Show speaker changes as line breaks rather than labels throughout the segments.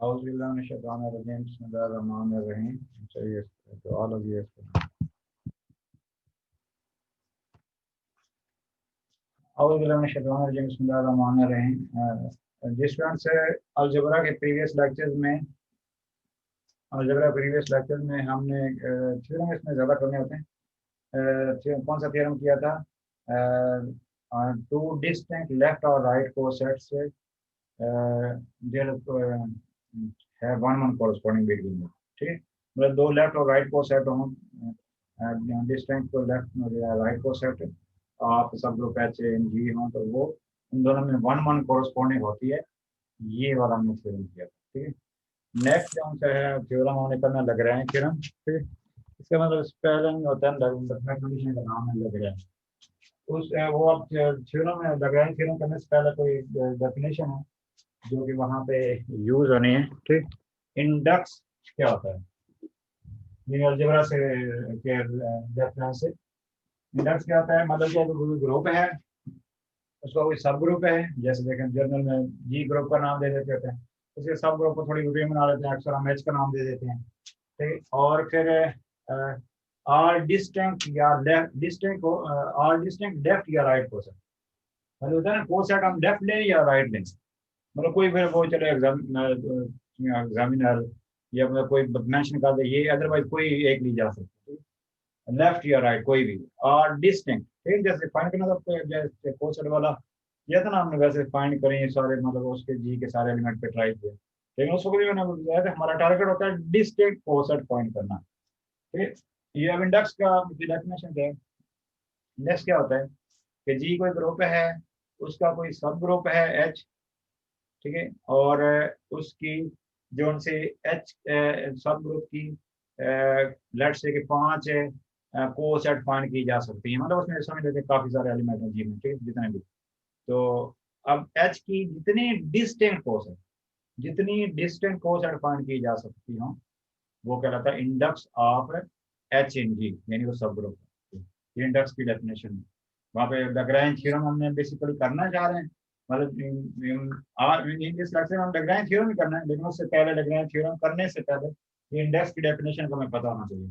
औज़ुबिल्लाहि बिस्मिल्लाहिर्रहमानिर्रहीम। चाहिए तो ऑल ऑफ यू। औज़ुबिल्लाहि बिस्मिल्लाहिर्रहमानिर्रहीम। जिस तरह से अलजबरा के प्रीवियस लेक्चर्स में हमने थ्योरम इसमें ज़्यादा करने होते हैं। कौन सा थ्योरम किया था? टू डिस्टिंक्ट लेफ्ट और राइट को सेट्स है one one corresponding between them। ठीक है, मतलब दो लेफ्ट और राइट को सेट हों, डिस्टिंक्ट को लेफ्ट या राइट को सेट आप सब ग्रुप एच एन जी हों तो वो उन दोनों में वन वन कोरस्पॉन्डिंग होती है। ये वाला हमने थ्योरम किया था। ठीक है, नेक्स्ट जो सा है थ्योरम हमने करना लग रहे हैं थ्योरम। ठीक है, इसका मतलब स्पेलिंग होता है कंडीशन का नाम है लग रहा है उस वो आप थ्योरम में लग रहे हैं। थ्योरम करने से पहले कोई डेफिनेशन है जो कि वहाँ पे यूज होनी है। ठीक, इंडेक्स क्या होता है? अलजेब्रा से के रेफरेंस से इंडेक्स क्या होता है? मतलब क्या कोई ग्रुप है, उसका कोई सब ग्रुप है, जैसे देखें जर्नल में जी ग्रुप का नाम दे देते होते हैं, उसके सब ग्रुप को थोड़ी वीडियो बना लेते हैं, अक्सर हम एच का नाम दे देते हैं। ठीक, और फिर आर डिस्टिंक्ट या लेफ्ट डिस्टिंक्ट को आर डिस्टिंक्ट लेफ्ट या राइट को सेट, मतलब होता है ना को सेट हम लेफ्ट लें या राइट लें, मतलब कोई फिर वो चले एग्जामिनर या मतलब कोई मेंशन कर दे ये, अदरवाइज कोई एक ली जा सकती है, लेफ्ट या राइट कोई भी। और डिस्टिंक्ट फिर जैसे फाइंड करना था जैसे कोसेट वाला किया था ना हमने, वैसे फाइंड करें सारे मतलब उसके जी के सारे एलिमेंट पे ट्राई किए, लेकिन उसको भी मैंने बताया था हमारा टारगेट होता है डिस्टिंक्ट कोसेट फाइंड करना। ठीक, ये अब इंडेक्स का डेफिनेशन क्या है? इंडेक्स क्या होता है कि जी कोई ग्रुप है, उसका कोई सब ग्रुप है एच, ठीक है, और उसकी जो उनसे एच सब ग्रुप की लेट से कि 5 को सेट फाइंड की जा सकती है, मतलब उसमें समझ लेते काफी सारे एलिमेंट हैं जी में, ठीक है, जितने भी। तो अब एच की जितनी डिस्टेंट को सेट फाइंड की जा सकती हो वो कहलाता है इंडेक्स ऑफ एच इन जी, यानी वो सब ग्रुप। ये इंडेक्स की डेफिनेशन है। वहाँ पे लैग्रेंज थ्योरम हमने बेसिकली करना चाह रहे हैं, मतलब इस लेक्चर में हम लैग्रेंज थ्योरम ही करना है, लेकिन उससे पहले लैग्रेंज थ्योरम करने से पहले ये इंडेक्स की डेफिनेशन को हमें पता होना चाहिए।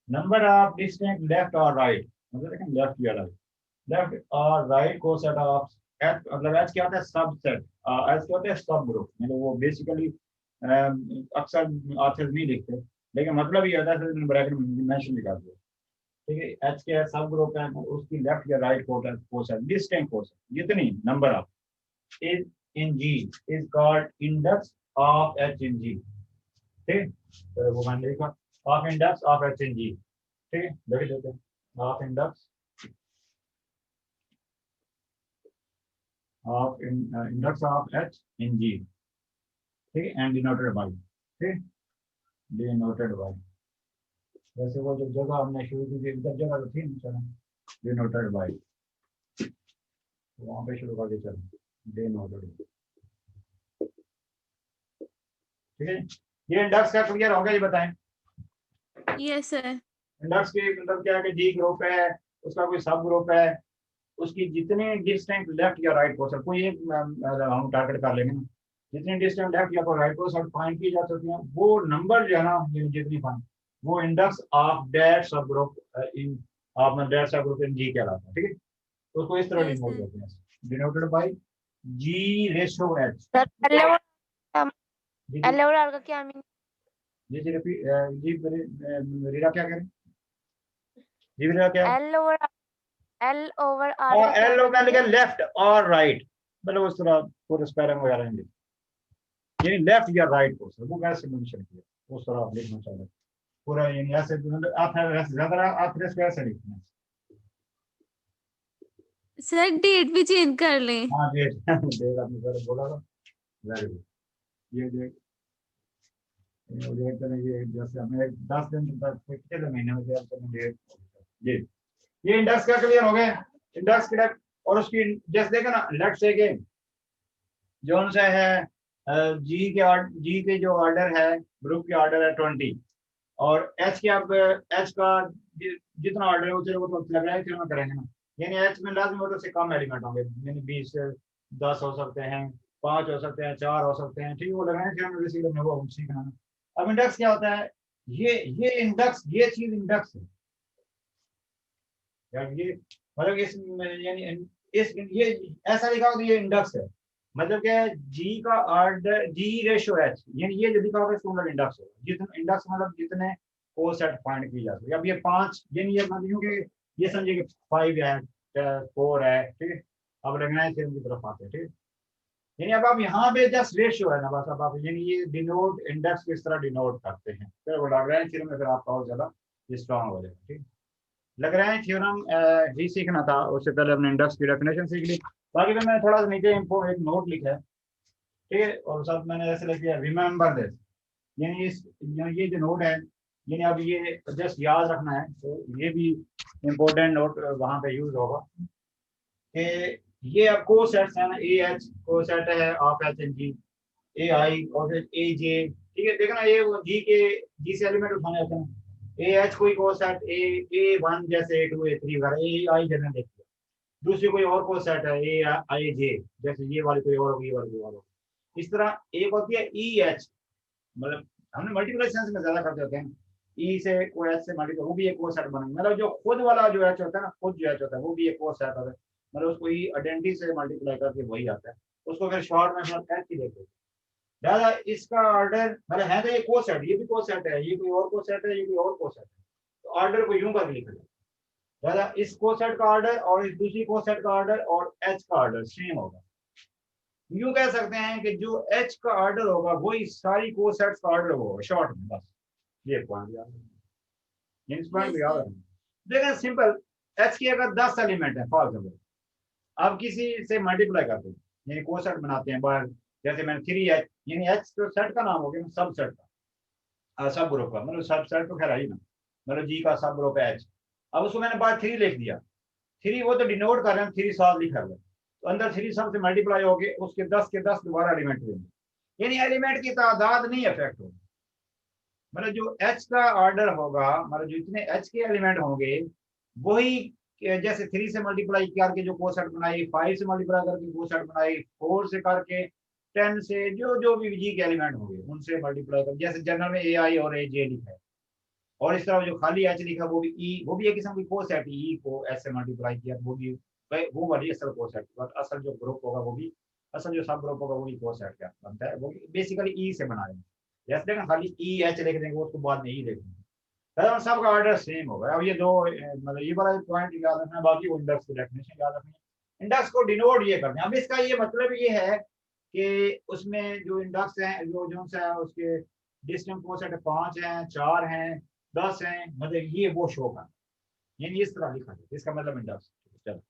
नंबर ऑफ डिस्टिंक्ट लेफ्ट और राइट, मतलब देखें लेफ्ट या राइट, लेफ्ट और राइट को सेट ऑफ एच, मतलब एच क्या होता है? सबसेट। एच क्या होता है? सब ग्रुप। मतलब वो बेसिकली अक्सर ऑथर्स नहीं लिखते, लेकिन मतलब ये होता है ब्रैकेट में मेंशन भी कर दिया। ठीक है, एच के सब ग्रुप है उसकी लेफ्ट या राइट कोस है डिस्टिंक्ट कोस जितनी number of is in G is called index of H in G. ठीक, तो वो मैंने लिखा of index of H in G. ठीक है, लिख देते हैं of index of H in G. ठीक है, एंड डिनोटेड बाय, ठीक, डिनोटेड बाय, वैसे वो जो जगह हमने शुरू की थी इधर जगह तो थी नहीं, चलो डिनोटेड बाय, वहाँ पे शुरू करके चलो डिनोटेड। ठीक है, ये इंडेक्स का क्लियर होगा? ये बताएं।
Yes sir.
इंडेक्स की मतलब क्या है कि जी ग्रुप है, उसका कोई सब ग्रुप है, उसकी जितने डिस्टेंट लेफ्ट या राइट को सर कोई एक हम टारगेट कर लेंगे ना, जितनी डिस्टेंट लेफ्ट या राइट को सर फाइंड की जा सकती है वो नंबर जो है ना जितनी फाइंड वो इंडेक्स ऑफ दैट सब ग्रुप इन ऑफ दैट सब ग्रुप इन जी कहलाता है। ठीक है, तो उसको इस तरह
यस
डिनोट
सर।
करते हैं, denoted by G ratio H.
Sir
G
L और आर का क्या मीनिंग?
जी जी रिपीट जी रीरा क्या कह रहे हैं? जी रीरा क्या?
एल ओवर आर का
और
क्या
एल मैंने
मीनिंग
लिखा
है?
लेफ्ट और राइट, मतलब उस तरह पूरे स्पेलिंग वगैरह नहीं लिखा, यानी लेफ्ट या राइट को सर वो वैसे मेंशन किया उस तरह आप लिखना चाह रहे हैं पूरा, यानी ऐसे मतलब आप ज्यादा आप वैसे लिखना है।
सर डेट भी चेंज कर लें?
हाँ डेट डेट आपने सर बोला था, वेरी गुड। ये डेट ये जैसे हमें 10 दिन तक कितने महीने में डेट ये ये इंडेक्स का क्लियर हो गया? इंडेक्स की और उसकी जैसे देखा ना लेफ्ट से के जोन से है जी के जो ऑर्डर है ग्रुप के ऑर्डर है 20, और एच के अब एच का जितना ऑर्डर है उसे वो तो लग रहा है फिर करेंगे ना, यानी एच में लाजमी हो तो से कम एलिमेंट होंगे, यानी 20 10 हो सकते हैं, 5 हो सकते हैं, 4 हो सकते हैं, ठीक है, वो लगाने के हम बेसिकली हमने वो सीखना है। अब इंडेक्स क्या होता है, ये इंडेक्स, ये चीज इंडेक्स है यार, ये मतलब इस यानी इस ये ऐसा लिखा होगा तो ये इंडेक्स है, मतलब क्या है, जी का ऑर्डर जी रेशो एच, यानी ये जो लिखा होगा इसको मतलब इंडेक्स होगा, जितने इंडेक्स मतलब जितने को सेट फाइंड की जा सकती है। अब ये 5 यानी ये मतलब कि ये समझिए कि 5 है, 4 है, ठीक है। अब लगना है थ्योरम की तरफ आते हैं, ठीक है। यानी अब आप यहाँ पे जस्ट रेशियो है ना बस, अब आप यानी ये डिनोट इंडेक्स किस तरह डिनोट करते हैं, फिर वो लग रहा है थ्योरम में फिर आपका और ज्यादा स्ट्रॉन्ग हो जाएगा, ठीक है। लग रहा है थ्योरम ही सीखना था, उससे पहले हमने इंडेक्स की डेफिनेशन सीख ली। बाकी तो मैंने थोड़ा सा नीचे एक नोट लिखा है, ठीक है, और साथ मैंने ऐसे लिख दिया रिमेम्बर दिस, यानी ये जो नोट है, यानी अब ये जस्ट याद रखना है, तो ये भी इम्पोर्टेंट नोट वहां पे यूज होगा कि ये अब को सेट्स है ना, ए एच को सेट है ऑफ एच एंड जी, ए आई और फिर ए जे, ठीक है, देखना ये वो जी से एलिमेंट उठाने होते हैं, ए एच कोई को सेट ए वन जैसे ए टू ए थ्री वगैरह, ए आई जनरल देखते हैं, दूसरी कोई और को सेट है ए आई जे, जैसे ये वाली कोई और होगी, ये वाली कोई और होगी। इस तरह एक होती है ई एच, मतलब हमने मल्टीप्लाई सेंस में ज्यादा करते होते हैं, ई से को एच से मल्टीप्लाई, वो भी एक को सेट बनेगा, मतलब जो खुद वाला जो एच होता है ना, खुद जो एच होता है वो भी एक को सेट होता है, मतलब उसको ई आइडेंटिटी से मल्टीप्लाई करके वही आता है, उसको फिर शॉर्ट में हम एच ही देखते हैं। दादा इसका ऑर्डर मतलब है तो ये को सेट, ये भी को सेट है, ये कोई और को सेट है, ये कोई और को सेट है, तो ऑर्डर को यूं करके लिखा जाए, दादा इस को सेट का ऑर्डर और इस दूसरी को सेट का ऑर्डर और एच का ऑर्डर सेम होगा। यूं कह सकते हैं कि जो एच का ऑर्डर होगा वही सारी को सेट्स का ऑर्डर होगा, शॉर्ट में बस ये पॉइंट याद है, इस पॉइंट को
यस
याद
सर।
रखना। देखिए सिंपल, एच के अगर 10 एलिमेंट है फॉर एग्जाम्पल, आप किसी से मल्टीप्लाई करते हैं यानी को सेट बनाते हैं बाहर, जैसे मैंने 3 एच, यानी एच तो सेट का नाम हो गया, सब सेट का, सब ग्रुप का, मतलब सब सेट तो खैर है ही ना, मतलब जी का सब ग्रुप एच। अब उसको मैंने बाद 3 लिख दिया, 3 वो तो डिनोट कर रहे हैं, 3 साल लिखा हुआ, तो अंदर 3 सब से मल्टीप्लाई हो गए, उसके 10 के 10 दोबारा एलिमेंट देंगे, यानी एलिमेंट की तादाद नहीं अफेक्ट होगी, मतलब जो एच का ऑर्डर होगा, मतलब जितने एच के एलिमेंट होंगे वही, जैसे 3 से मल्टीप्लाई करके जो कोसेट बनाई, 5 से मल्टीप्लाई करके कोसेट बनाई, 4 से करके 10 से जो जो भी जी के एलिमेंट होंगे उनसे मल्टीप्लाई कर, जैसे जनरल में ए आई और ए जे लिखा है, और इस तरह जो खाली एच लिखा वो भी ई, वो भी एक किस्म की कोसेट, ई को एच से मल्टीप्लाई किया वो भी वो वाली असल कोसेट, बट असल जो ग्रुप होगा वो भी, असल जो सब ग्रुप होगा वो भी कोसेट क्या बनता है, वो बेसिकली ई से बनाया है। जैसे देखना खाली ई एच लिख देंगे उसको बाद में ई लिख देंगे, सबका ऑर्डर सेम होगा। अब ये दो मतलब ये वाला पॉइंट याद रखना, बाकी वो इंडेक्स की डेफिनेशन याद रखनी है, इंडेक्स को डिनोट ये करते हैं। अब इसका ये मतलब ये है कि उसमें जो इंडेक्स है जो सा है उसके डिस्टेंस को सेट 5 हैं, 4 हैं, 10 हैं, मतलब ये वो शो करना, यानी इस तरह लिखा जाए, इसका मतलब इंडेक्स। चलो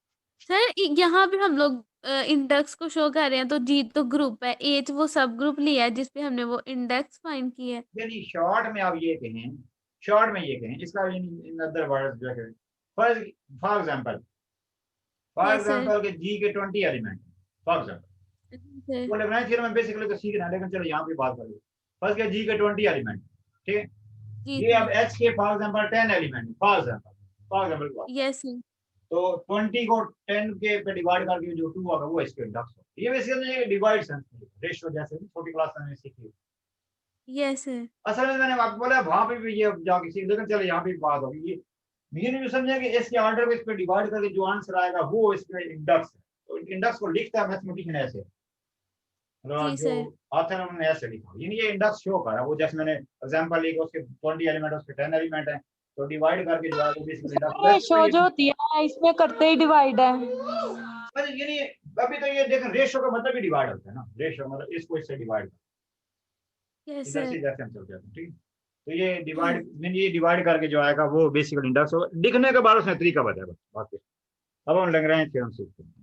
सर यहाँ पे हम लोग इंडेक्स को शो कर रहे हैं, तो जी तो ग्रुप है, एच वो सब ग्रुप लिया है जिसपे हमने वो इंडेक्स फाइंड किया है।
यानी शॉर्ट में आप ये कहें, शॉर्ट में ये कहें, इसका इन अदर वर्ड्स जो है, for for example,
yes sir.
के जी के 20 एलिमेंट, फॉर एग्जांपल
सर
वो लेना फिर मैं बेसिकली तो सीखना है, लेकिन चलो यहाँ पे बात करें, फर्स्ट के जी के 20 एलिमेंट, ठीक है,
जी
ये अब
सर।
एच के for example 10 element, for example बात,
यस सर।
तो 20 को 10 के पे डिवाइड करके जो 2 होगा वो इसके इंडेक्स होगा, ये बेसिकली डिवाइड सेंस रेशियो जैसे छोटी क्लास में सीखी।
Yes sir.
असल में मैंने आपको बोला वहां पे भी ये जाके सीख, लेकिन चलो यहाँ पे बात होगी, ये नहीं समझा कि इसके ऑर्डर को इस पे डिवाइड करके जो आंसर आएगा वो इसके इंडेक्स है, तो इंडेक्स को लिखता है मैथमेटिशियन ऐसे,
जी
जो
सर।
ऑथर उन्होंने ऐसे लिखा, यानी ये इंडेक्स शो कर रहा है, वो जैसे मैंने एग्जांपल लिखा उसके 20 एलिमेंट उसके 10 एलिमेंट है, तो डिवाइड करके जो है वो बेसिकली इंडेक्स, वैसे तो
रेशो
ये
जो होती है इसमें करते ही डिवाइड है।
यानी अभी तो ये देखें रेशियो का मतलब ही डिवाइड होता है ना, रेशियो मतलब इसको इससे डिवाइड,
यस
इधर
सर।
से जैसे हम चल जाते हैं, ठीक है, तो ये डिवाइड मीन ये डिवाइड करके जो आएगा वो बेसिकल इंडेक्स होगा, लिखने के बाद उसने तरीका बताया बस बाकी। अब हम लग रहे हैं थ्योरम सीखते हैं,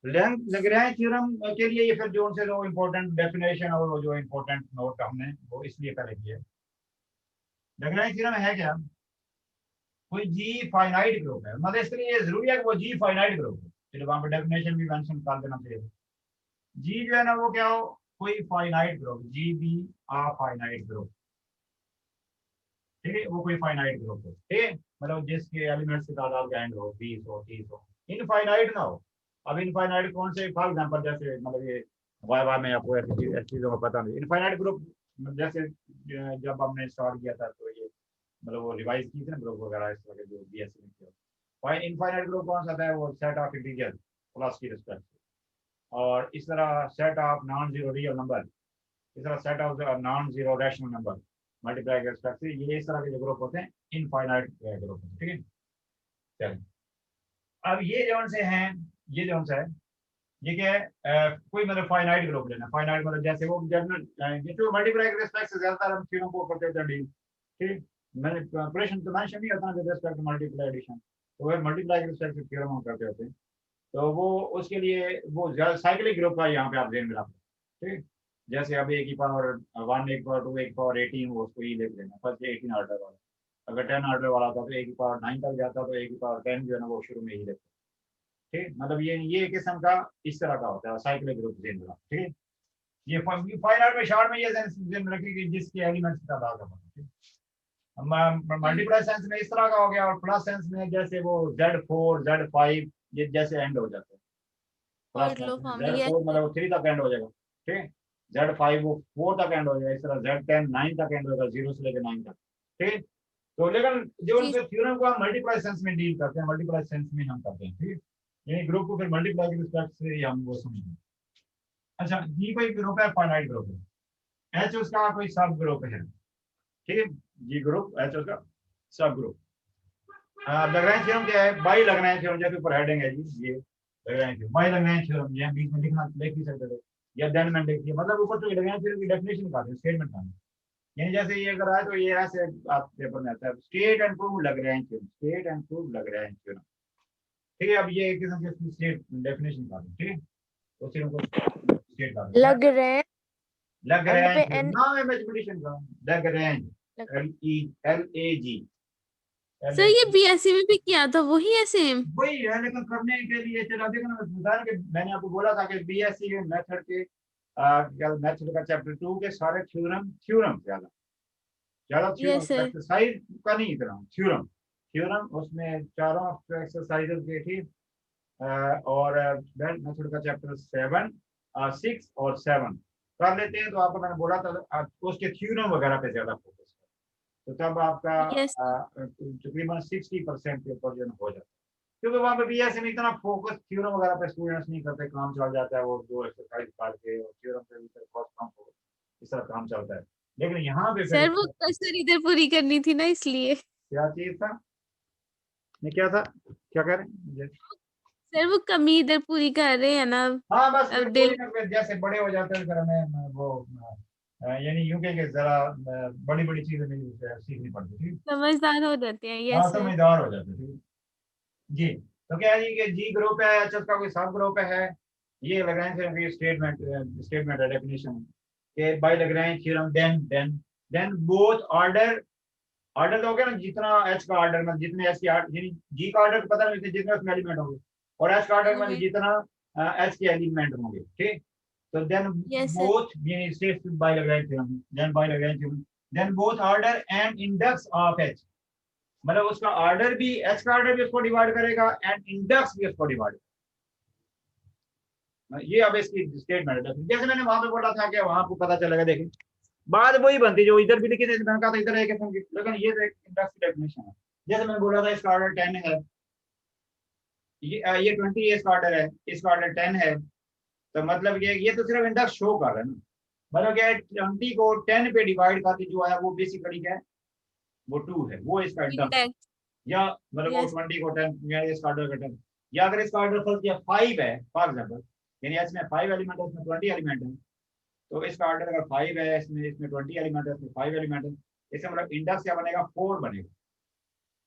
लग रहा है थ्योरम के लिए ये फिर जो उनसे जो इम्पोर्टेंट डेफिनेशन और वो जो इम्पोर्टेंट नोट हमने वो इसलिए पहले किया, लग रहा है थ्योरम है क्या, कोई जी फाइनाइट ग्रुप है, मतलब इसके लिए जरूरी है कि वो जी फाइनाइट ग्रुप है, चलो वहां पर डेफिनेशन भी मेंशन कर देना चाहिए, जी जो है ना वो क्या हो, कोई finite group, G B a finite group, ठीक है, वो कोई फाइनाइट ग्रुप हो, ठीक है, मतलब जिसके एलिमेंट्स की तादाद एंड हो 20 हो 30 हो, इनफाइनाइट ना हो, अब इनफाइनाइट कौन से, फॉर एग्जांपल जैसे मतलब ये वाई में आपको ऐसी चीजों का पता नहीं। इनफाइनाइट ग्रुप जैसे जब हमने स्टार्ट किया था तो ये मतलब वो रिवाइज की थी ना ग्रुप वगैरह इस तरह के जो बीएससी में किया। फाइन इनफाइनाइट ग्रुप कौन सा था, वो सेट ऑफ इंटीजर प्लस की रिस्पेक्ट से, और इस तरह set of non zero real number, इस तरह set of non zero rational number multiply के रिस्पेक्ट से, ये इस तरह के जो ग्रुप होते हैं इनफाइनाइट ग्रुप, ठीक है। चलिए अब ये जो से हैं, ये जो है ये क्या है, कोई मतलब फाइनाइट ग्रुप लेना। फाइनाइट मतलब जैसे वो जनरल ये तो मल्टीप्लाई के रिस्पेक्ट से ज्यादातर हम थ्योरम को करते हैं डील, ठीक। मैंने ऑपरेशन तो मेंशन नहीं करता with respect to multiply addition, तो वो मल्टीप्लाई के रिस्पेक्ट से थ्योरम हम करते होते हैं। तो वो उसके लिए वो साइक्लिक ग्रुप का यहाँ पे आप ध्यान में रखो, ठीक। जैसे अब ए की पावर 1, ए की पावर 2, ए की पावर 18, वो उसको ही लिख लेना, फर्स्ट 18 ऑर्डर वाला। अगर 10 ऑर्डर वाला था तो ए की पावर 9 तक जाता, तो ए की पावर 10 जो है ना वो शुरू में ही लिखते, ठीक। मतलब ये किस्म का इस तरह का होता है साइक्लिक ग्रुप ध्यान रखना, ठीक है। ये फाइन आर्ट में शॉर्ट में ये ध्यान रखिए कि जिसके एलिमेंट्स का तादाद है, ठीक। मल्टीप्लाई सेंस में इस तरह का हो गया, और प्लस सेंस में जैसे वो Z4 Z5 ये जैसे एंड हो जाते हैं। प्लस
लो फॉर्म
Z4 मतलब 3 तक एंड हो जाएगा, ठीक। Z5 वो 4 तक एंड हो जाएगा, इस तरह Z10 9 तक एंड होगा, 0 से लेकर 9 तक, ठीक। तो लेकिन जो
जी।
थ्योरम को हम मल्टीप्लाई सेंस में डील करते हैं, मल्टीप्लाई सेंस में हम करते हैं, ठीक। यानी ग्रुप को फिर मल्टीप्लाई के रिस्पेक्ट से हम वो समझेंगे। अच्छा, जी कोई ग्रुप है, फाइनाइट ग्रुप है, एच उसका कोई सब ग्रुप है, ठीक है। जी ग्रुप एच उसका सब ग्रुप। लैग्रेंज थ्योरम क्या है, बाई लैग्रेंज थ्योरम, जैसे ऊपर हेडिंग है जी ये Lagrange theorem, by Lagrange theorem, ये बीच में लिखना लिख नहीं सकते थे, या देन में लिखिए, मतलब ऊपर तो लैग्रेंज थ्योरम की डेफिनेशन निकालते हैं, स्टेटमेंट का। यानी जैसे ये अगर आए तो ये ऐसे आप पेपर में आता है, state and prove Lagrange theorem, state and prove Lagrange theorem, ठीक है। अब ये एक किस्म की स्टेट डेफिनेशन निकालें, ठीक है। तो फिर उनको स्टेट का
लैग्रेंज
लैग्रेंज
पे N
नाम है मैथमेटिशियन का, लैग्रेंज LAG।
सर ये बीएससी में भी किया था, वही है सेम।
वही है, लेकिन करने के लिए चला देखो ना, उदाहरण के मैंने आपको बोला था कि बीएससी के मेथड के मेथड का चैप्टर 2 के सारे थ्योरम ज्यादा
यस
थ्योरम,
सर।
एक्सरसाइज का नहीं इतना, थ्योरम उसमें चारों एक्सरसाइजेस के, ठीक। और मेथड का चैप्टर 7 6 और 7 कर लेते हैं, तो आपको मैंने बोला था उसके थ्योरम वगैरह पे ज्यादा फोकस, तो तब आपका
यस
तकरीबन 60% के ऊपर जो हो जाता है, क्योंकि वहाँ पे बीएससी में इतना फोकस थ्योरम वगैरह पे स्टूडेंट्स नहीं करते, काम चल जाता है वो दो एक्सरसाइज करके, और थ्योरम पे भी बहुत कम फोकस, इस तरह काम चलता है। लेकिन यहाँ पे फिर
सर, वो कसर इधर पूरी करनी थी ना, इसलिए।
क्या चीज था, नहीं क्या था, क्या कह रहे हैं?
सर वो कमी इधर पूरी कर रहे हैं ना।
हाँ बस फिर
अब
कोई
दिल
ना फिर जैसे बड़े हो जाते हैं फिर हमें वो यानी यूं के जरा बड़ी बड़ी चीजें नहीं सीखनी पड़ती, ठीक।
समझदार हो जाते हैं।
हाँ
यस सर।
समझदार हो जाते, ठीक जी। तो क्या है जी कि जी ग्रुप है, एच का कोई सब ग्रुप है, ये लैग्रेंज थ्योरम की स्टेटमेंट है, डेफिनेशन के by Lagrange theorem then both order तो हो गया ना, जितना एच का ऑर्डर में जितने एच की यानी जी का ऑर्डर पता नहीं जितने उसमें एलिमेंट होंगे, और एच का ऑर्डर में जितना एच के एलिमेंट होंगे, ठीक। तो देन
यस सर।
बोथ यानी state by Lagrange theorem, then both order and index of H, मतलब उसका ऑर्डर भी, एच का ऑर्डर भी उसको डिवाइड करेगा एंड इंडेक्स भी उसको डिवाइड, ये अब इसकी स्टेटमेंट है। जैसे मैंने वहां पे बोला था कि वहां आपको पता चलेगा, देखिए बात वही बनती जो इधर भी लिखी थी, मैंने कहा था इधर एक किस्म की, लेकिन ये तो एक इंडेक्स की डेफिनेशन है। जैसे मैंने बोला था इसका ऑर्डर 10 है, ये 20 इसका ऑर्डर है, इसका ऑर्डर 10 है, तो मतलब ये तो सिर्फ इंडेक्स शो कर रहा है ना, मतलब क्या है 20 को 10 पे डिवाइड करके जो है वो बेसिकली क्या है, वो 2 है, वो इसका इंडेक्स,
इंडेक्स।
या मतलब वो
यस
20 को 10 या इसका ऑर्डर का 10, या अगर इसका ऑर्डर फर्स्ट या 5 है फॉर एग्जांपल, यानी इसमें 5 एलिमेंट है उसमें 20 एलिमेंट है, तो इसका ऑर्डर अगर 5 है, इसमें 20 एलिमेंट है, इसमें 5 एलिमेंट है, इससे मतलब इंडेक्स क्या बनेगा, 4 बनेगा,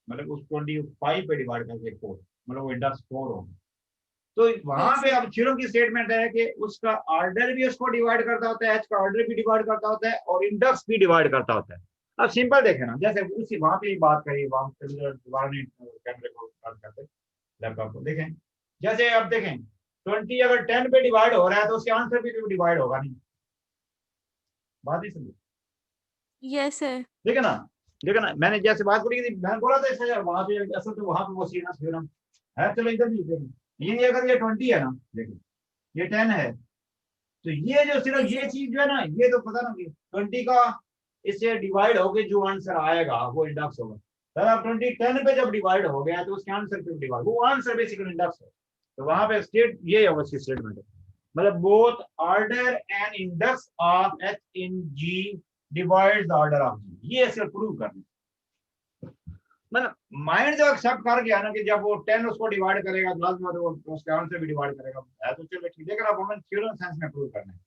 मतलब उस 25 पे डिवाइड करके 4, मतलब वो इंडेक्स 4 होगा। तो वहां पे अब थ्योरम की स्टेटमेंट है कि उसका ऑर्डर भी उसको डिवाइड करता होता है, एच का ऑर्डर भी डिवाइड करता होता है, और इंडेक्स भी डिवाइड करता होता है। अब सिंपल देखे ना, जैसे उसी वहां पे बात करी, वहां दोबारा नहीं कैमरे को बात करते, लैपटॉप को देखें, जैसे अब देखें 20 अगर 10 पे डिवाइड हो रहा है तो उसके आंसर भी तो डिवाइड होगा नहीं, बात ही समझो।
Yes sir.
देखा ना मैंने जैसे बात करी थी, मैंने बोला था इससे वहां पे असल तो वहां पे वो सीना थ्योरम है, चलो इधर भी देखें, ये अगर ये 20 है ना, देखिए ये 10 है, तो ये जो सिर्फ ये चीज जो है ना, ये तो पता ना कि 20 का इससे डिवाइड होके जो आंसर आएगा वो इंडेक्स होगा। सर अब 20 10 पे जब डिवाइड हो गया तो उसके आंसर पे डिवाइड, वो आंसर बेसिकली इंडेक्स है। तो वहां पे स्टेट ये होगा, इसकी स्टेटमेंट है, मतलब both order and index of H in G divide the order of G, ये ऐसे प्रूव करना। मतलब माइंड जो एक्सेप्ट कर गया ना कि जब वो 10 उसको डिवाइड करेगा तो लास्ट में वो उसके आंसर भी डिवाइड करेगा, है तो चलो ठीक है। अगर आप हमें थ्योरम सेंस में प्रूव करना है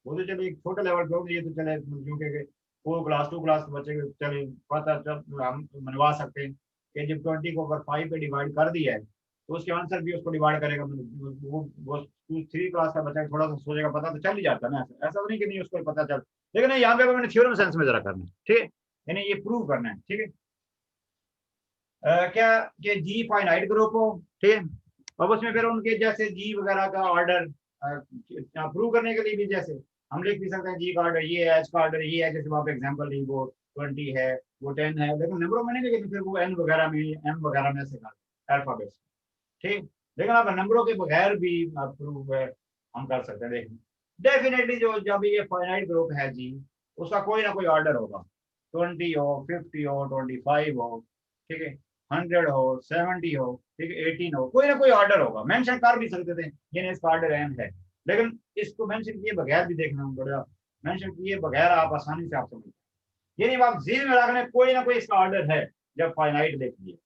वो तो चलो एक छोटे लेवल पे हो, ये तो चले क्योंकि वो क्लास 2 क्लास के बच्चे चले पता चल हम मनवा सकते हैं कि जब 20 को अगर 5 पे डिवाइड कर दिया है तो उसके आंसर भी उसको डिवाइड करेगा। वो 3 क्लास का बच्चा थोड़ा सा सोचेगा, पता तो चल ही जाता है ना, ऐसा तो नहीं कि नहीं उसको पता चल, लेकिन यहाँ पे मैंने थ्योरम सेंस में जरा करना है, ठीक है, यानी ये प्रूव करना है, ठीक है। क्या कि जी फाइनाइट ग्रुप हो, ठीक है, अब उसमें फिर उनके जैसे जी वगैरह का ऑर्डर प्रूव करने के लिए भी जैसे हम लिख भी सकते हैं जी का ऑर्डर ये है, एच का ऑर्डर ये है, जैसे वहाँ पे एग्जांपल ली वो 20 है वो 10 है, लेकिन नंबरों में नहीं लिखे, फिर वो एन वगैरह में एम वगैरह में से अल्फाबेट्स, ठीक। लेकिन अब नंबरों के बगैर भी प्रूव हम कर सकते हैं। देखें डेफिनेटली जो जब ये फाइनाइट ग्रुप है जी उसका कोई ना कोई ऑर्डर होगा, 20 हो 50 हो 25 हो, ठीक है, 100 हो 70 हो, ठीक है, 18 हो, कोई ना कोई ऑर्डर होगा। मेंशन कर भी सकते थे यानी इसका ऑर्डर एन है, लेकिन इसको मेंशन किए बगैर भी देखना पड़ेगा, मेंशन किए बगैर आप आसानी से आप समझ, यानी आप जेल में रखने कोई ना कोई इसका ऑर्डर है जब फाइनाइट देख लिए,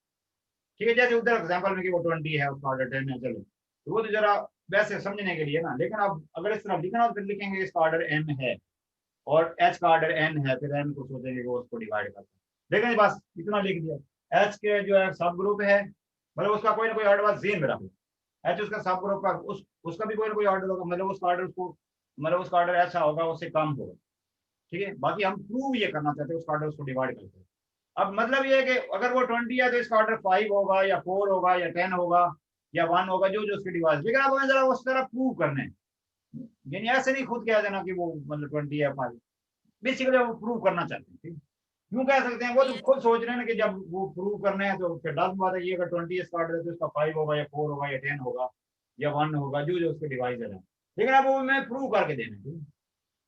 ठीक है। जैसे उधर एग्जांपल में कि वो 20 है उसका ऑर्डर 10 है, चलो तो वो तो जरा वैसे समझने के लिए ना, लेकिन अब अगर इस तरह लिखना फिर लिखेंगे इसका ऑर्डर एम है और एच का ऑर्डर एन है, फिर एन को सोचेंगे कि वो उसको डिवाइड करता है, लेकिन बस इतना लिख दिया। एच के जो है सब ग्रुप है, मतलब उसका कोई ना कोई ऑर्डर बस जेन में रखो, एच उसका सब ग्रुप का उसका भी कोई ना कोई ऑर्डर होगा, मतलब उसका ऑर्डर उसको मतलब उसका ऑर्डर ऐसा होगा उससे कम होगा, ठीक है। बाकी हम प्रूव ये करना चाहते हैं उसका ऑर्डर उसको डिवाइड करते हैं। अब मतलब ये है कि अगर वो 20 है तो इसका ऑर्डर 5 होगा या 4 होगा या 10 होगा या 1 होगा, जो जो उसकी डिवाइस, लेकिन आप हमें जरा उस तरह प्रूव करने हैं, यानी ऐसे नहीं खुद कह देना कि वो मतलब 20 है 5, बेसिकली वो प्रूव करना चाहते हैं, ठीक। यूं कह सकते हैं वो तो खुद सोच रहे हैं कि जब वो प्रूव करने हैं तो फिर लास्ट बात है ये अगर 20 इसका ऑर्डर है तो इसका 5 होगा या 4 होगा या 10 होगा या 1 होगा, जो जो उसके डिवाइस है, लेकिन अब वो मैं प्रूव करके देना, ठीक।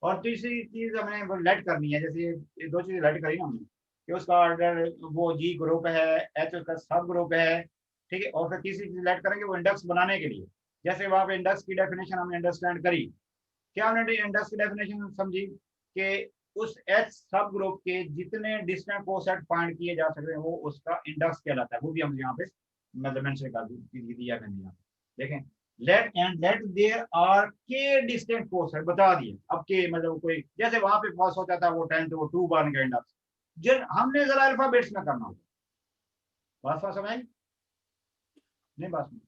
और तीसरी चीज हमें लेट करनी है, जैसे ये दो चीजें लेट करी ना हमने कि उसका ऑर्डर वो जी ग्रुप है, एच उसका सब ग्रुप है, ठीक है। और फिर तीसरी चीज लेट करेंगे वो इंडेक्स बनाने के लिए, जैसे वहां पे इंडेक्स की डेफिनेशन हमने अंडरस्टैंड करी, क्या हमने इंडेक्स की डेफिनेशन समझी कि उस एच सब ग्रुप के जितने डिस्टेंट कोसेट फाइंड किए जा सकते हैं वो उसका इंडेक्स कहलाता है, वो भी हम यहाँ पे मतलब मेंशन कर दिया मैंने यहाँ देखें। Let and let there are K distant coset बता दिए, अब के मतलब कोई जैसे वहां पे पास होता था वो 10 तो वो 2 बन गया इंडेक्स, जब हमने जरा अल्फाबेट्स में करना होगा, बात समझ आई नहीं बात में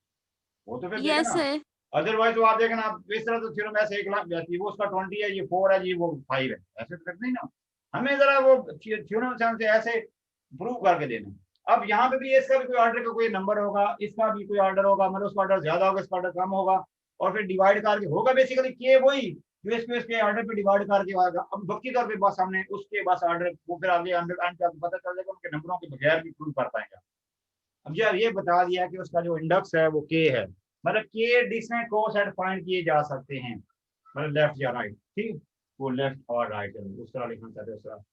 वो तो फिर देखे
यस
ना,
सर।
अदरवाइज तो आप देखें ना आप इस तरह तो थ्योरम ऐसे एक लाख जाती है, वो उसका 20 है ये 4 है जी वो 5 है, ऐसे तो करते नहीं ना, हमें जरा वो थ्योरम से ऐसे प्रूव करके देना। अब यहाँ पे भी इसका भी कोई ऑर्डर का कोई नंबर होगा, इसका भी कोई ऑर्डर होगा, मतलब उसका ऑर्डर ज्यादा होगा इसका ऑर्डर कम होगा, और फिर डिवाइड करके होगा बेसिकली के वही जो इसके ऑर्डर पे डिवाइड करके आएगा। अब बाकी तौर पे बस हमने उसके बस ऑर्डर वो फिर आगे पता चल जाएगा उनके नंबरों के बगैर भी प्रूव कर पाएंगे। अब जब ये बता दिया कि उसका जो इंडेक्स है वो के है, मतलब के डिस्टेंट कोसेट फाइंड किए जा सकते हैं, मतलब लेफ्ट या राइट, ठीक, वो लेफ्ट और राइट है उस तरह लिखना चाहते हैं उस तरह,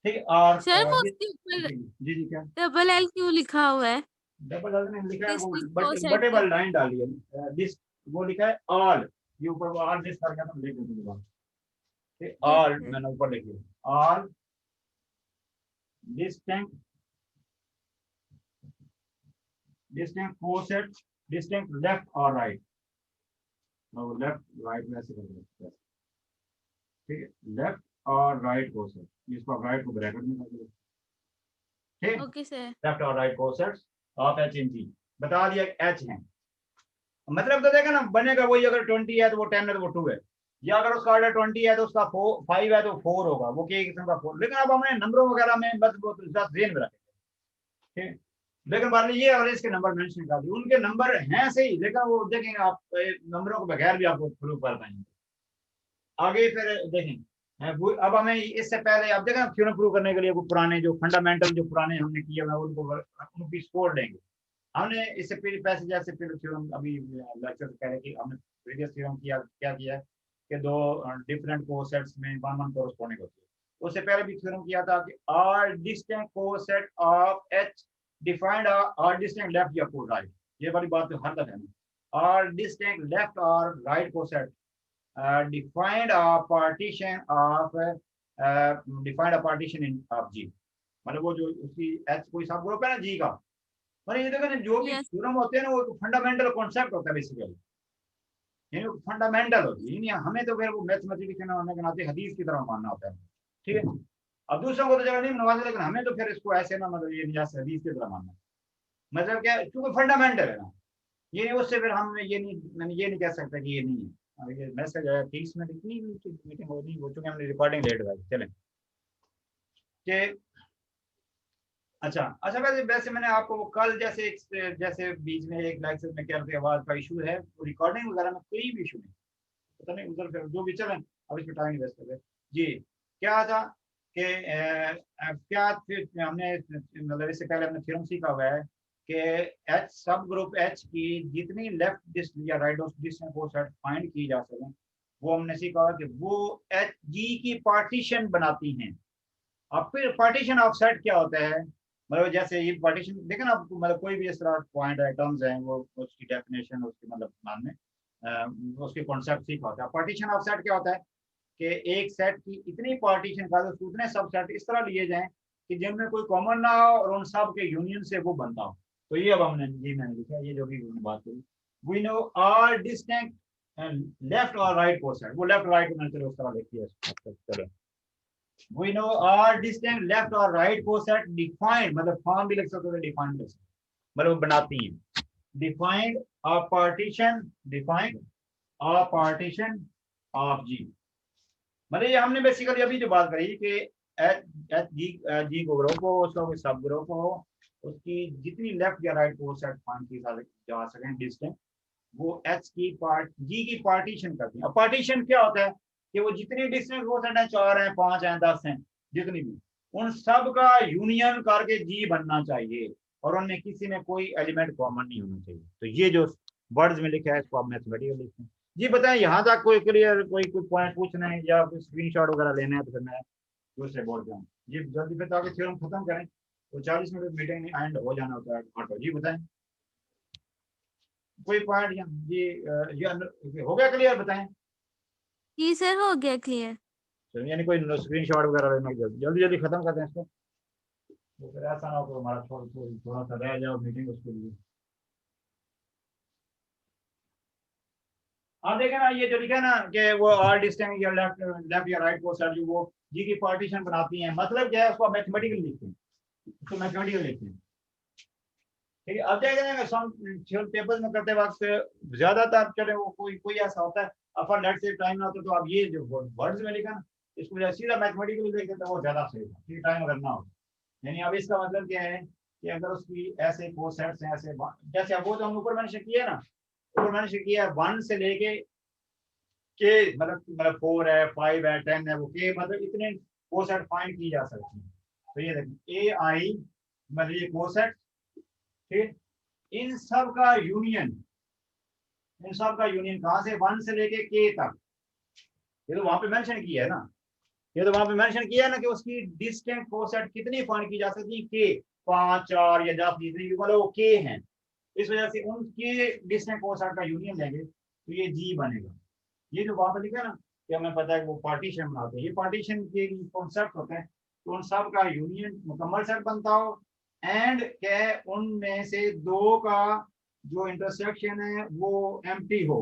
ठीक।
सर वो
और
उसके ऊपर
जी जी क्या
डबल एल क्यों लिखा हुआ है?
डबल ने लिखा है वो
डिस्ट्रिक्ट
बट
कोसेट के
बटेबल लाइन डाली है दिस, वो लिखा है ऑल, ये ऊपर वो ऑल दिस करके हम लिख देंगे, ठीक,
यस
ऑल
सर।
मैंने ऊपर लिखी all distant distant coset distant left और राइट, लेफ्ट राइट में ऐसे कर, ठीक है, लेफ्ट और राइट कोसेट, इसको आप राइट को ब्रैकेट में कर दो, ठीक,
ओके सर।
लेफ्ट और right cosets of H in जी, बता दिया एच है, मतलब तो देखा ना बनेगा वही, अगर 20 है तो वो 10 है तो वो 2 है, या अगर उसका ऑर्डर 20 है तो उसका 5 है तो 4 होगा, वो के किस्म का 4, लेकिन अब हमने नंबरों वगैरह में बस वो जेन में रखेंगे, ठीक। लेकिन बाद में ये एवरेज के नंबर मेंशन कर दिए, उनके नंबर हैं सही, लेकिन वो देखेंगे आप नंबरों के बगैर भी आपको प्रूव कर पाएंगे आगे। फिर देखें अब हमें इससे पहले आप देखें थ्योरम प्रूव करने के लिए वो पुराने जो फंडामेंटल जो पुराने हमने किए हुए उनको उनकी स्कोर देंगे, हमने इससे पहले जैसे फिर थ्योरम अभी लेक्चर से पहले कि हमने प्रीवियस थ्योरम क्या किया है कि दो डिफरेंट कोसेट्स में वन वन कोरस्पॉन्डिंग होती है। उससे पहले भी थ्योरम किया था कि are distinct coset of H defined are distinct left या राइट, ये वाली बात तो हर तक है ना। आर डिस्टिंक्ट लेफ्ट और right coset defined a partition of defined a partition in of G, मतलब वो जो उसकी एच कोई सब ग्रुप है ना जी का, मतलब ये देखो ना जो भी
यस
थ्योरम होते हैं ना वो फंडामेंटल कॉन्सेप्ट होता है बेसिकली, यानी फंडामेंटल होती है, यानी हमें तो फिर वो मैथमेटिक्स होने के नाते हदीस की तरह मानना होता है, ठीक है। अब दूसरों को तो जगह नहीं मनवाते, लेकिन हमें तो फिर इसको ऐसे ना मतलब ये जैसे हदीस की तरह मानना, मतलब क्या क्योंकि फंडामेंटल है ना, ये उससे फिर हम ये नहीं कह सकते कि ये नहीं है। अब ये मैसेज आया 30 मिनट इतनी मीटिंग हो नहीं, वो चूंकि हमने रिकॉर्डिंग लेट भाई चलें कि अच्छा अच्छा। वैसे वैसे मैंने आपको वो कल जैसे बीच में एक लेक्चर में क्या आवाज का इशू है, रिकॉर्डिंग वगैरह में कोई भी इशू नहीं, पता नहीं उधर फिर जो भी चलें, अब इसमें टाइम वेस्ट कर रहे जी। क्या था कि क्या हमने मतलब इससे पहले हमने थ्योरम सीखा हुआ है कि एच सब ग्रुप एच की जितनी लेफ्ट डिस्ट या राइट डिस्टेंस को सेट फाइंड की जा सके, वो हमने सीखा कि वो एच जी की पार्टीशन बनाती हैं। अब फिर पार्टीशन ऑफ सेट क्या होता है, मतलब जैसे ये पार्टीशन देखें ना, मतलब कोई भी इस तरह पॉइंट है टर्म्स हैं, वो उसकी डेफिनेशन उसकी मतलब मानने उसके कॉन्सेप्ट सीखा होता है। पार्टीशन ऑफ सेट क्या होता है कि एक सेट की इतनी पार्टीशन कर दो, उतने सब सेट इस तरह लिए जाएं कि जिनमें कोई कॉमन ना हो और उन सब के यूनियन से वो बनता हो। तो ये अब हमने ये मैंने लिखा, ये जो भी बात करी, we know are distinct left और राइट कोसेट, वो लेफ्ट राइट मैंने चलो उस तरह लिखी है। चलो we know are distinct left or right coset defined, मतलब फॉर्म भी लिख सकते हो, डिफाइंड लिख सकते हो, मतलब बनाती हैं defined a partition of G। मतलब ये हमने बेसिकली अभी जो बात करी कि एच जी को ग्रुप हो, उसका कोई सब ग्रुप हो, उसकी जितनी लेफ्ट या राइट कोसेट फाइंड की जा सके डिस्टिंक्ट, वो एच की पार्ट जी की पार्टीशन करती है। अब पार्टीशन क्या होता है कि वो जितनी डिस्टेंस कोसेट है, 4 हैं 5 हैं 10 हैं जितनी भी, उन सब का यूनियन करके जी बनना चाहिए और उनमें किसी में कोई एलिमेंट कॉमन नहीं होना चाहिए। तो ये जो वर्ड्स में लिखा है इसको आप मैथमेटिकल लिखते हैं जी। बताएं यहाँ तक कोई क्लियर, कोई पॉइंट पूछना है या कोई स्क्रीनशॉट वगैरह लेना है तो फिर मैं दूसरे बोर्ड पे हूँ जी, जल्दी फिर ताकि थ्योरम खत्म करें, तो 40 मिनट मीटिंग एंड हो जाना होता है 8 जी। बताएं कोई पॉइंट या जी ये हो गया क्लियर, बताएं।
जी सर हो गया क्लियर।
चलो यानी कोई स्क्रीनशॉट वगैरह लेना, जल्दी जल्दी खत्म करते हैं इसको, तो फिर ऐसा ना हो कि हमारा थोड़ा सा रह जाओ मीटिंग उसके लिए। आप देखें ना ये जो लिखा है ना कि वो आर डिस्टिंक्ट या लेफ्ट या राइट को सर जो वो जी की पार्टीशन बनाती हैं, मतलब क्या है उसको मैथमेटिकल लिखते हैं, उसको मैथमेटिकल लिखते हैं, ठीक है। अब देखें सम पेपर में करते वक्त ज्यादातर चले वो कोई कोई ऐसा होता है अपन लेट से टाइम ना होता तो आप ये जो वर्ड्स में लिखा ना इसको सीधा मैथमेटिकली लिख देते वो ज्यादा सही था, ठीक टाइम अगर ना हो। यानी अब इसका मतलब क्या है कि अगर उसकी ऐसे कोसेट्स हैं ऐसे, जैसे अब वो तो हम ऊपर मैंने किया ना, ऊपर मैंने किया है 1 से लेके के मतलब 4 है 5 है 10 है, वो के मतलब इतने कोसेट फाइंड की जा सकती है। तो ये देखिए ए आई मतलब ये कोसेट, ठीक, इन सब का यूनियन, इन सब का यूनियन कहां से 1 से लेके के तक, ये तो वहां पे मेंशन किया है ना, ये तो वहां पे मेंशन किया है ना कि उसकी डिस्टेंट कोसेट कितनी फाइंड की जा सकती है, के 5 4 या 10 जितनी भी मतलब वो के हैं, इस वजह से उनके डिस्टेंट कोसेट का यूनियन लेंगे तो ये जी बनेगा। ये जो वहां पर लिखा है ना कि हमें पता है कि वो पार्टीशन बनाते हैं, ये पार्टीशन के कॉन्सेप्ट होते हैं तो उन सब का यूनियन मुकम्मल सेट बनता हो एंड क्या उनमें से दो का जो इंटरसेक्शन है वो एम्प्टी हो,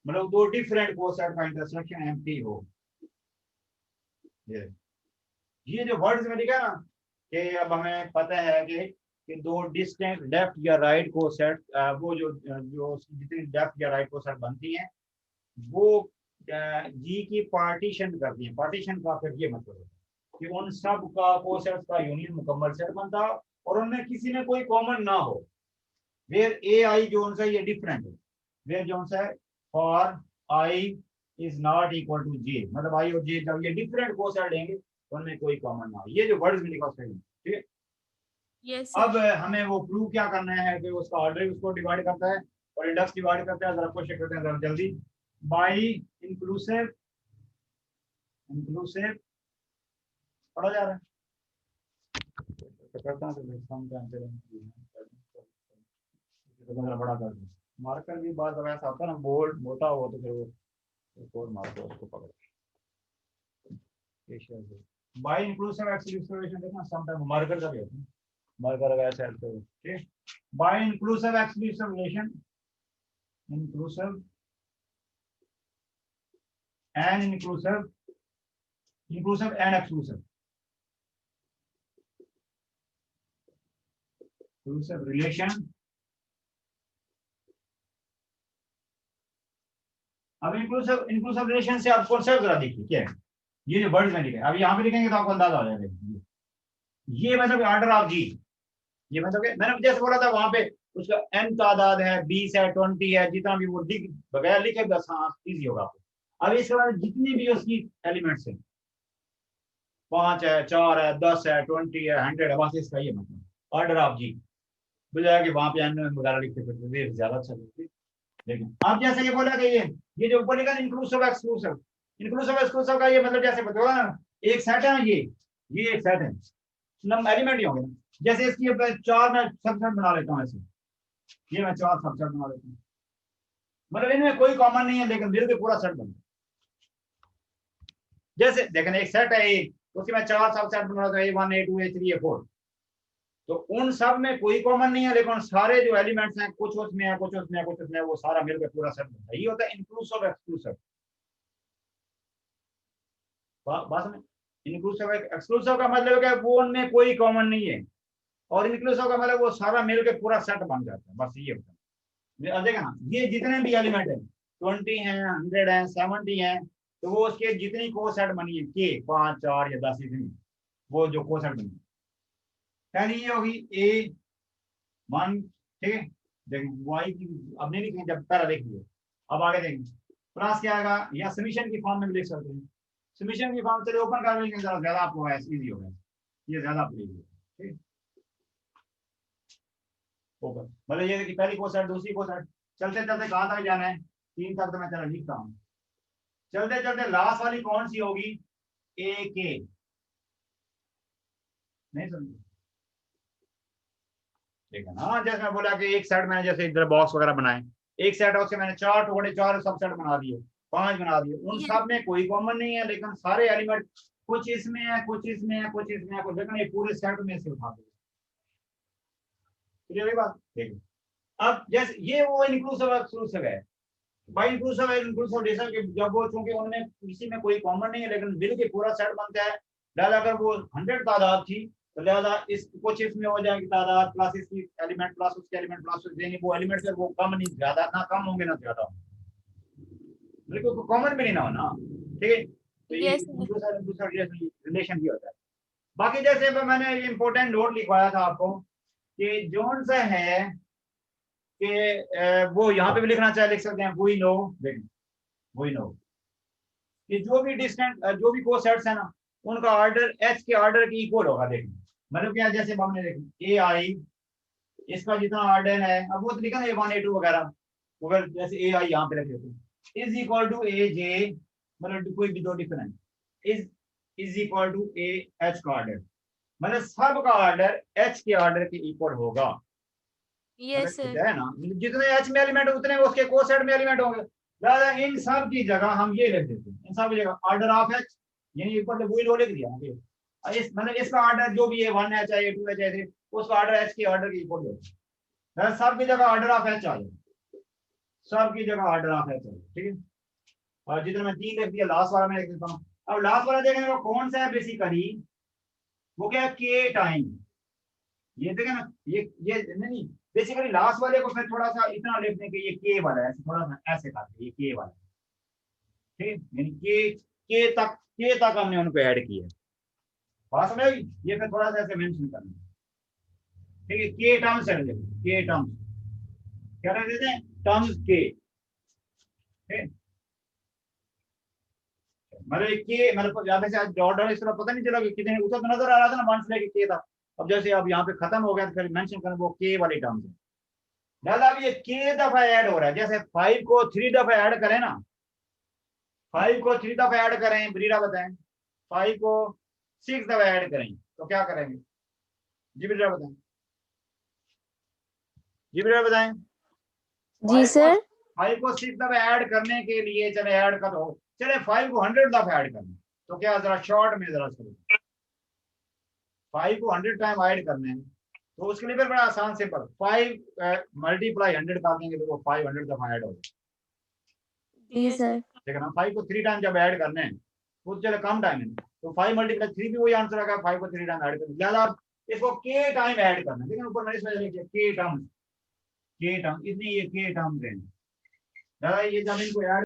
मतलब दो डिफरेंट कोसेट का इंटरसेक्शन एम्प्टी हो। ये जो वर्ड्स में लिखा है ना कि अब हमें पता है कि दो डिस्टेंट लेफ्ट या राइट को सेट, वो जो जो जितनी लेफ्ट या राइट को सेट बनती हैं वो जी की पार्टीशन करती है। पार्टीशन का फिर ये मतलब है कि उन सब का कोसेट्स का यूनियन मुकम्मल सेट बनता हो और उनमें किसी में कोई कॉमन ना हो, वेयर ए आई जो उनसे ये डिफरेंट है, वेयर जो उनसे for I is not equal to J, मतलब आई और जे जब ये डिफरेंट कोसेट लेंगे तो उनमें कोई कॉमन ना हो। ये जो वर्ड्स में लिखा सही है, ठीक है।
यस
अब हमें वो प्रूव क्या करना है कि उसका ऑर्डर उसको डिवाइड करता है और इंडेक्स डिवाइड करता है। जरा कोशिश करते हैं जरा जल्दी। बाई इंक्लूसिव इंक्लूसिव पढ़ा जा रहा है तो करता हूं तो सम का आंसर जरा बड़ा कर दो। मार्कर भी बात वैसा आता है ना, बोल्ड मोटा हो तो फिर वो और मार्कर उसको पकड़ बाई इंक्लूसिव एक्सक्लूसिव देखना समटाइम मार्कर का भी होता है, मार्कर वैसे है तो ठीक। By inclusive exclusive relation inclusive and inclusive and exclusive relation। अब इंक्लूसिव रिलेशन से आप कॉन्सेप्ट जरा देखिए क्या है। ये जो वर्ड्स में लिखे अब यहाँ पे लिखेंगे तो आपको अंदाजा हो जाएगा। ये मतलब ऑर्डर ऑफ जी, ये मतलब मैंने जैसे बोला था वहां पे उसका n तादाद है, 20 है, 20 है, जितना भी वो बगैर लिखे बस हाँ इजी होगा आपको। अब इसके बाद जितनी भी उसकी एलिमेंट्स हैं 5 है, 4 है, 10 है, 20 है, 100 है, बस इसका ये मतलब ऑर्डर ऑफ जी बुझाया कि वहां पे एन वगैरह लिखते फिर ज्यादा अच्छा लगती। लेकिन अब जैसे ये बोला कि ये जो ऊपर लिखा इंक्लूसिव एक्सक्लूसिव का ये मतलब जैसे बताओ ना, एक सेट है ना, ये एक सेट है, नंबर एलिमेंट ही होंगे ना। जैसे इसकी 4 मैं सबसेट बना लेता हूँ, ऐसे ये मैं 4 सबसेट बना लेता हूँ, मतलब इनमें कोई कॉमन नहीं है लेकिन मिल के पूरा सेट बनता है। जैसे देखें एक सेट है ए, उसके मैं 4 सबसेट बना लेता हूँ, A1 A2 A3 A4, तो उन सब में कोई कॉमन नहीं है लेकिन सारे जो एलिमेंट्स हैं कुछ उसमें है, कुछ उसमें है, कुछ उसमें है, वो सारा मिलकर पूरा सेट बनता है। ये होता है इंक्लूसिव एक्सक्लूसिव। बात में इंक्लूसिव एक्सक्लूसिव का मतलब है वो उनमें कोई कॉमन नहीं है, और इंक्लूसिव का मतलब वो सारा मिलकर पूरा सेट बन जाता है। बस ये होता है। देखा ना, ये जितने भी एलिमेंट है 20 है, 100 है, 70 है, तो वो उसके जितनी को सेट बनी है के 5 4 या 10 इतनी, वो जो को सेट बनी पहली ये होगी A1, ठीक है। देखिए वाई की अब नहीं लिखेंगे, जब पहला लिख लिया अब आगे देखेंगे प्लस क्या आएगा, या समीशन की फॉर्म में भी लिख सकते हैं। समीशन की फॉर्म चलिए ओपन कर लेंगे, जरा ज्यादा आपको इजी होगा, ये ज्यादा आपको इजी होगा, ठीक। ओपन मतलब ये कि पहली को सेट, दूसरी को सेट, चलते चलते कहां तक जाना है, 3 तक तो मैं चला लिखता हूँ। चलते चलते लास्ट वाली कौन सी होगी, ए के, नहीं समझे ठीक है ना। जैसे मैं बोला कि एक सेट मैंने जैसे इधर बॉक्स वगैरह बनाए, एक सेट उसके मैंने 4 टुकड़े 4 सब सेट बना दिए, 5 बना दिए, उन सब में कोई कॉमन नहीं है लेकिन सारे एलिमेंट कुछ इसमें है, कुछ इसमें है, कुछ इसमें है, कुछ लेकिन ये पूरे सेट में से उठा दो। क्लियर है बात, ठीक है। अब जैसे ये वो इंक्लूसिव एक्सक्लूसिव है, बाई इंक्लूसिव इंक्लूसिव रिलेशन के जब वो चूंकि उनमें किसी में कोई कॉमन नहीं है लेकिन बिल के पूरा सेट बनता है, लिहाजा अगर वो 100 तादाद थी तो लिहाजा इस कुछ इसमें हो जाएगी तादाद प्लस इसकी एलिमेंट प्लस उसके एलिमेंट प्लस यानी वो एलिमेंट से वो कम नहीं, ज्यादा ना कम होंगे ना ज्यादा, बिल्कुल कॉमन भी नहीं ना होना, ठीक है। तो ये दूसरा रिलेशन भी होता है। बाकी जैसे मैंने इंपॉर्टेंट नोट लिखवाया था आपको कि जोन सा है कि वो यहाँ पे भी लिखना चाहे लिख सकते हैं, वी नो कि जो भी डिस्टेंट जो भी को सेट्स है ना उनका ऑर्डर एच के ऑर्डर के इक्वल होगा। देखिए मतलब क्या, जैसे हमने देखा ए आई, इसका जितना ऑर्डर है अब वो तो लिखा ना A1 A2 वगैरह, अगर जैसे ए आई यहाँ पे रखे थे is equal to A J, मतलब कोई भी दो different is equal to A H का ऑर्डर, मतलब सब का ऑर्डर एच के ऑर्डर के इक्वल होगा।
यस
है ना, जितने एच में एलिमेंट उतने उसके को सेट में एलिमेंट होंगे, दादा इन सब की जगह हम ये लिख देते हैं, इन सब की जगह ऑर्डर ऑफ एच, यानी ऊपर वही लो लिख दिया इस मतलब इसका ऑर्डर जो भी है 1 है चाहे 2 है चाहे 3, उसका ऑर्डर एच के ऑर्डर के इक्वल होगा, सब की जगह ऑर्डर ऑफ एच आ जाए, सब की जगह ऑर्डर ऑफ एच आ जाए, ठीक है। और जितना मैं 3 लिख दिया लास्ट वाला मैं लिख देता हूँ। अब लास्ट वाला देखेंगे वो कौन सा है, बेसिकली वो क्या है के टाइम, ये देखें ना ये नहीं बेसिकली लास्ट वाले को फिर थोड़ा सा इतना लिखने के ये के वाला है, थोड़ा सा ऐसे करते ये के वाला, ठीक, यानी के तक हमने उनको ऐड किया, बात समझ आई। ये फिर थोड़ा सा ऐसे मेंशन करना, ठीक है। के टर्म्स है, के टर्म्स क्या रख देते हैं, टर्म्स के, ठीक, मतलब के मतलब यहाँ पे से डॉट डॉट इस तरह पता नहीं चला कि कितने ऊपर तो नजर आ रहा था ना 1 से लेके के था, अब जैसे अब यहाँ पे खत्म हो गया तो फिर मेंशन करें वो के वाली टर्म से। दादा अब ये के दफा ऐड हो रहा है, जैसे 5 को 3 दफा ऐड करें ना, 5 को 3 दफा ऐड करें, ब्रीडा बताएं, 5 को 6 दफा ऐड करें तो क्या करेंगे जी ब्रीडा बताएं, जी ब्रीडा बताएं।
जी सर।
5 को 6 दफा ऐड करने के लिए चले ऐड कर दो, चले 5 को 100 दफा ऐड करना, तो क्या जरा शॉर्ट में जरा करो, 5 को 100 टाइम ऐड करने हैं तो उसके लिए फिर बड़ा आसान सिंपल 5 मल्टीप्लाई 100 कर देंगे तो वो 500 दफा ऐड होगा।
जी सर।
लेकिन हम 5 को 3 टाइम जब ऐड करने हैं तो चले कम टाइम है, तो 5 मल्टीप्लाई 3 भी वही आंसर आएगा, 5 को 3 टाइम ऐड करना, ज्यादा इसको के टाइम ऐड करना है, लेकिन ऊपर मैंने लिखा के टर्म, इतनी ये के टर्म दें, ये जब इनको ऐड